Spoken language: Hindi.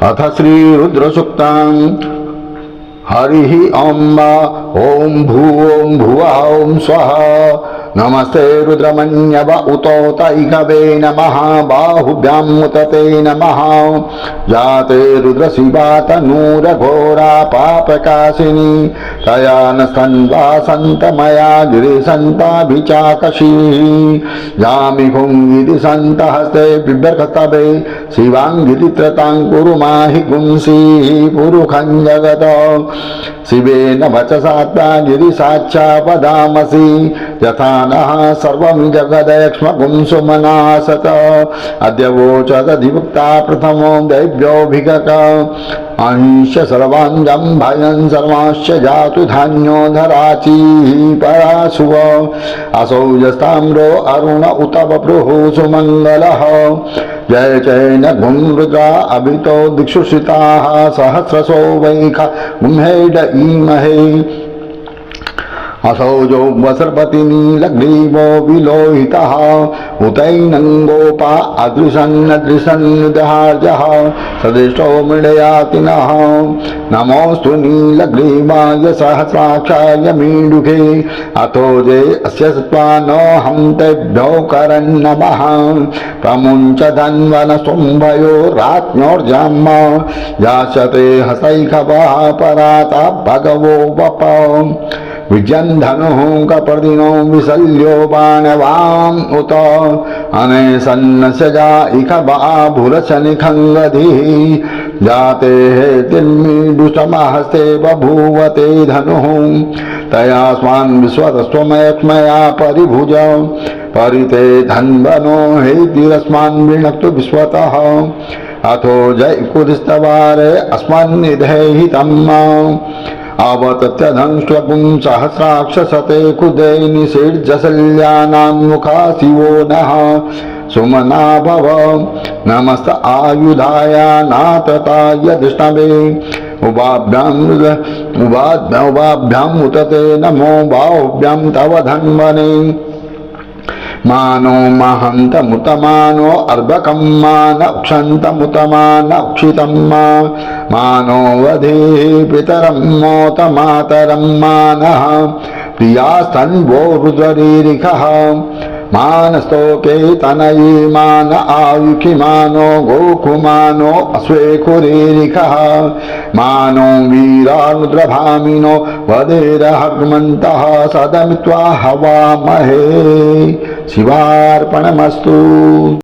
अथ श्रीरुद्रसूक्तम् हरिः अम्बा ओं भुवः ओं स्वाहा नमस्ते रुद्रमन्यव उतोतैकवे नमः बाहुभ्यां मुतते नमः जाते रुद्रशिवा तनूरघोरा पापकाशिनी तया न सन्वासन्तमया गिरिसन्ताभिचाकशीः जामि हुङ्गिति सन्तहस्ते बिभ्रतवे शिवाङ्गिति त्रतां कुरु माहि गुंसीः पुरुखं जगत शिवेन वचसा गिरिसाक्षा वदामसि यथा नः सर्वं जगदक्ष्मकुं सुमनासत अद्य वोचदधिभुक्ता प्रथमो दैव्योऽभिगत अंश सर्वाञ्जं भयं सर्वांश्च जातु धान्यो धराचीः पराशुव असौ यस्ताम्रो अरुण उत बभ्रुः सुमङ्गलः जय जय न गुं रुद्रा अभितो दिक्षुषिताः सहस्रशो वैखा गुंहेड ईमहे असौ जो वसर्पति नीलग्रीवो विलोहितः उतैनङ्गोपा अदृशन्नदृशन्नुदहार्जः सदृष्टो मृडयातिनः नमोऽस्तु नीलग्रीवाय सहस्राक्षाय मीडुखे अथो जे अस्य सत्त्वानोऽहं तेभ्यो करन्नमः प्रमुञ्च धन्वनसुम्भयो राज्ञोर्जन्म यास्यते हसैखवः पराता भगवो वप विजन्धनुः कपर्दिनो विशल्यो बाणवाम् उत अनेसन्नस्यजा इखबाभुरशनिखङ्गधिः जाते तिन्मीडुषमहस्ते बभूवते धनुः तया स्वान् विश्वतस्त्वमयक्ष्मया परिभुज परिते धन्वनो हेतिरस्मान् वृणक्तु विश्वतः अथो जयकुदिस्तवारे अस्मन्निधेहि तम् अवतत्यधंष्ट्वपुं सहस्राक्षसते कुदे निषेड्जशल्यानान्मुखा शिवो नः सुमना भव नमस्त आयुधाय नातताय धृष्णवे उभाभ्याम् उतते नमो बाहुभ्यां तव धन्वने मानो महन्तमुतमानो अर्भकं मान उक्षन्तमुतमान उक्षितं मानो वधे पितरं मोत मातरं मानः प्रियास्तन्वो रुद्ररीरिखः मानस्तोके तनयी मान आयुखि मानो गोकुमानो अश्वेखुरीरिखः मानो वीरानुद्रभामिनो वधेरहग्मन्तः सदमित्वा हवामहे शिवार्पणमस्तु।